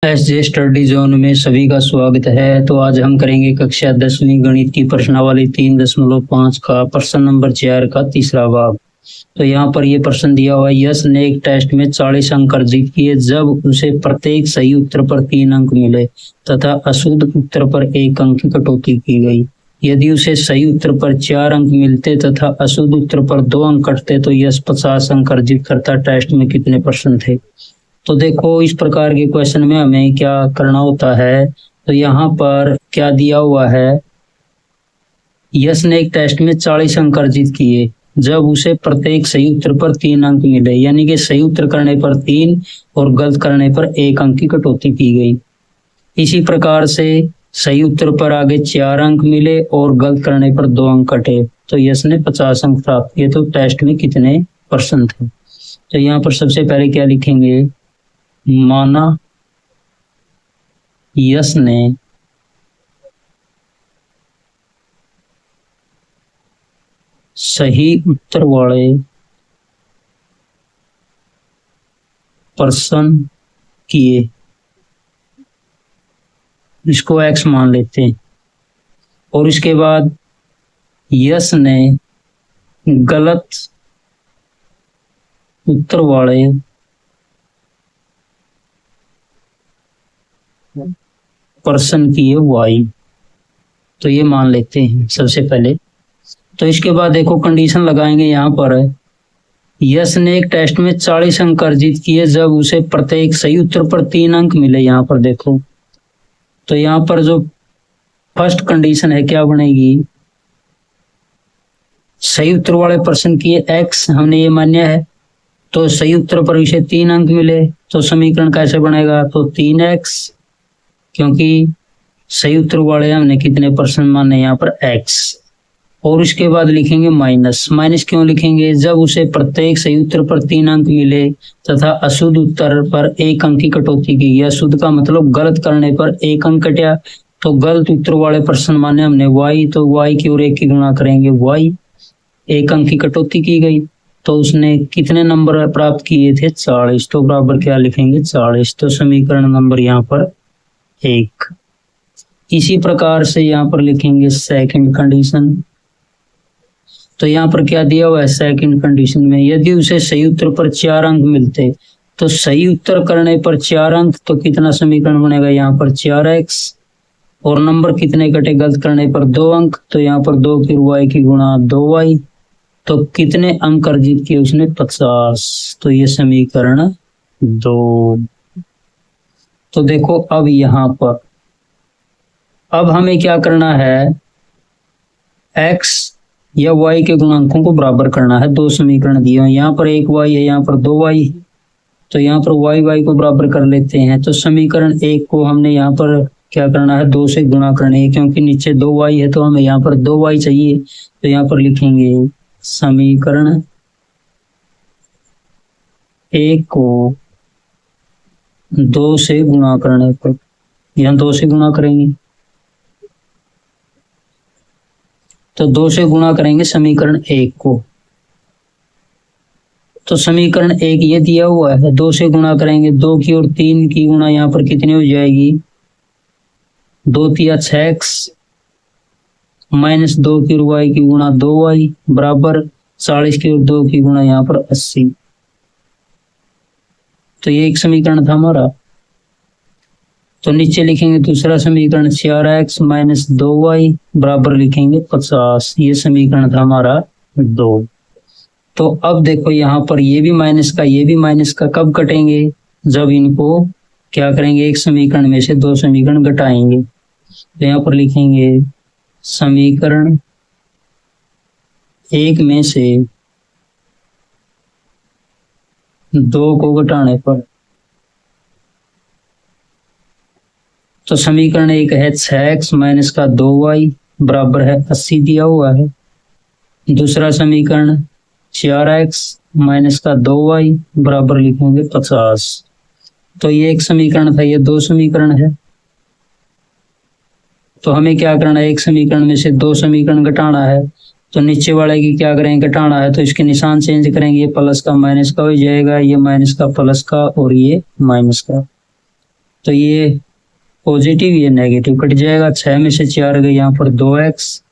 S जे study zone में सभी का स्वागत है। तो आज हम करेंगे कक्षा 10वीं गणित की प्रश्नावली 3.5 का प्रश्न नंबर 4 का तीसरा भाग। तो यहाँ पर ये प्रश्न दिया हुआ है, यश ने एक टेस्ट में 40 अंक अर्जित किए जब उसे प्रत्येक सही उत्तर पर 3 अंक मिले तथा अशुद्ध उत्तर पर 1 अंक की कटौती की गई। यदि उसे सही उत्तर पर 4 अंक मिलते तथा अशुद्ध उत्तर पर 2 अंक कटते तो यश 50 अंक अर्जित करता। टेस्ट में कितने प्रश्न थे? तो देखो, इस प्रकार के क्वेश्चन में हमें क्या करना होता है। तो यहाँ पर क्या दिया हुआ है, यश ने एक टेस्ट में 40 अंक अर्जित किए जब उसे प्रत्येक सही उत्तर पर 3 अंक मिले, यानी कि सही उत्तर करने पर 3 और गलत करने पर 1 अंक की कटौती की गई। इसी प्रकार से सही उत्तर पर आगे 4 अंक मिले और गलत करने पर 2 अंक कटे तो यश ने 50 अंक प्राप्त किए। तो टेस्ट में कितने प्रश्न थे? तो यहाँ पर सबसे पहले क्या लिखेंगे, माना यश ने सही उत्तर वाले प्रश्न किए, इसको x मान लेते हैं, और इसके बाद यश ने गलत उत्तर वाले प्रश्न किए y, तो ये मान लेते हैं सबसे पहले। तो इसके बाद देखो कंडीशन लगाएंगे। यहाँ पर यश ने एक टेस्ट में 40 अंक अर्जित किए जब उसे प्रत्येक सही उत्तर पर 3 अंक मिले। यहाँ पर देखो, तो यहाँ पर जो फर्स्ट कंडीशन है क्या बनेगी, सही उत्तर वाले प्रश्न किए x हमने ये मान्य है, तो सही उत्तर पर इसे 3 अंक मिले तो समीकरण कैसे बनेगा, तो 3x, क्योंकि सही उत्तर वाले हमने कितने प्रश्न माने यहाँ पर x। और उसके बाद लिखेंगे माइनस। माइनस क्यों लिखेंगे, जब उसे प्रत्येक सही उत्तर पर 3 अंक मिले तथा अशुद्ध उत्तर पर 1 अंक की कटौती की गई। अशुद्ध का मतलब गलत करने पर 1 अंक कटा, तो गलत उत्तर वाले प्रश्न माने हमने y, तो y की ओर 1 की गुणा करेंगे y, 1 अंक की कटौती की गई। तो उसने कितने नंबर प्राप्त किए थे, 40, तो बराबर क्या लिखेंगे 40। तो समीकरण नंबर यहाँ पर 1। इसी प्रकार से यहाँ पर लिखेंगे सेकंड कंडीशन। तो यहाँ पर क्या दिया हुआ है, सेकंड कंडीशन में यदि उसे सही उत्तर पर 4 अंक मिलते तो सही उत्तर करने पर 4 अंक, तो कितना समीकरण बनेगा यहाँ पर 4x, और नंबर कितने कटे गलत करने पर 2 अंक, तो यहाँ पर 2 की y की गुणा 2y, तो कितने अंक अर्जित किए उसने 50। तो ये समीकरण 2। तो देखो अब यहाँ पर अब हमें क्या करना है, x या y के गुणांकों को बराबर करना है। 2 समीकरण दिए हैं, यहाँ पर 1y है, यहाँ पर 2y है, तो यहाँ पर y को बराबर कर लेते हैं। तो समीकरण 1 को हमने यहाँ पर क्या करना है, 2 से गुणा करने है, क्योंकि नीचे 2y है तो हमें यहाँ पर 2y चाहिए। तो यहाँ पर लिखेंगे समीकरण 1 को 2 से गुणा करने पर, यहाँ 2 से गुणा करेंगे, तो 2 से गुणा करेंगे समीकरण 1 को। तो समीकरण 1 ये दिया हुआ है, 2 से गुणा करेंगे, 2 की और 3 की गुणा यहाँ पर कितनी हो जाएगी, 2 तिया 6x माइनस 2 की और y की गुणा 2y बराबर 40 की और 2 की गुणा यहाँ पर 80। तो ये एक समीकरण था हमारा। तो नीचे लिखेंगे दूसरा समीकरण 4x माइनस 2y बराबर लिखेंगे 50। ये समीकरण था हमारा 2। तो अब देखो यहाँ पर ये भी माइनस का ये भी माइनस का कब कटेंगे, जब इनको क्या करेंगे, एक समीकरण में से 2 समीकरण घटाएंगे। तो यहाँ पर लिखेंगे समीकरण 1 में से 2 को घटाने पर, तो समीकरण 1 है 6x माइनस का 2y बराबर है 80 दिया हुआ है। दूसरा समीकरण 4x माइनस का 2y बराबर लिखेंगे 50। तो ये एक समीकरण था, ये 2 समीकरण है। तो हमें क्या करना है, एक समीकरण में से 2 समीकरण घटाना है। तो नीचे वाले की क्या करेंगे, घटाना है, तो इसके निशान चेंज करेंगे, ये प्लस का माइनस का हो जाएगा, ये माइनस का प्लस का और ये माइनस का। तो ये पॉजिटिव, ये नेगेटिव कट जाएगा। 6 में से 4 गए, यहाँ पर 2x,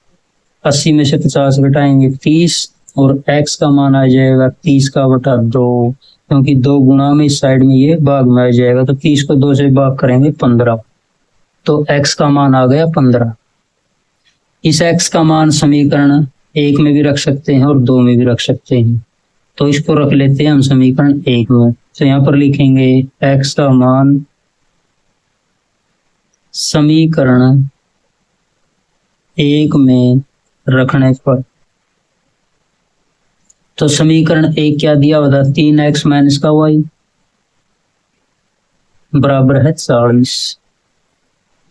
80 में से 50 घटाएंगे 30, और x का मान आ जाएगा 30 का बटा 2, क्योंकि 2 गुणा में इस साइड में ये भाग में आ जाएगा, तो 30 को 2 से भाग करेंगे 15, तो x का मान आ गया 15। इस x का मान समीकरण 1 में भी रख सकते हैं और 2 में भी रख सकते हैं, तो इसको रख लेते हैं हम समीकरण 1 में। तो यहाँ पर लिखेंगे x का मान समीकरण 1 में रखने पर, तो समीकरण 1 क्या दिया हुआ था, 3x माइनस का y बराबर है 40।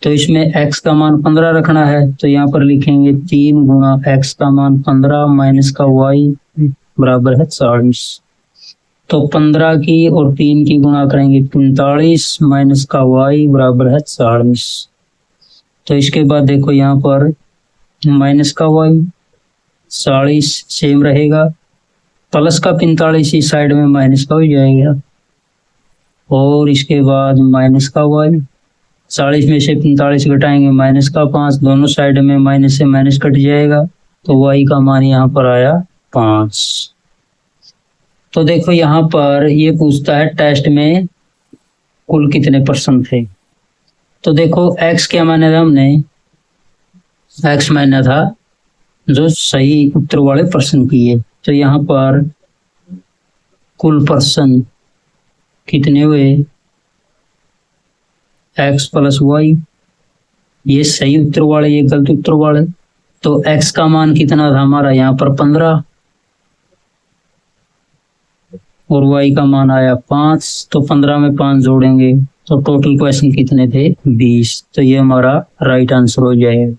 तो इसमें x का मान 15 रखना है, तो यहाँ पर लिखेंगे 3 गुणा x का मान 15 माइनस का y बराबर है 40। तो 15 की और 3 की गुणा करेंगे 45 माइनस का y बराबर है 40। तो इसके बाद देखो यहाँ पर माइनस का y 40 सेम रहेगा, प्लस का 45 इस साइड में माइनस का हो जाएगा, और इसके बाद माइनस का y 40 में से 45 घटाएंगे माइनस का 5, दोनों साइड में माइनस से माइनस कट जाएगा, तो y का मान यहाँ पर आया 5। तो देखो यहाँ पर ये पूछता है टेस्ट में कुल कितने परसेंट थे। तो देखो x क्या माना था हमने, x माना था जो सही उत्तर वाले प्रश्न किए, तो यहाँ पर कुल प्रश्न कितने हुए, x प्लस y, ये सही उत्तर वाले, ये गलत उत्तर वाले। तो x का मान कितना था हमारा यहाँ पर 15, और y का मान आया 5, तो 15 में 5 जोड़ेंगे तो टोटल क्वेश्चन कितने थे, 20। तो ये हमारा राइट आंसर हो जाएगा।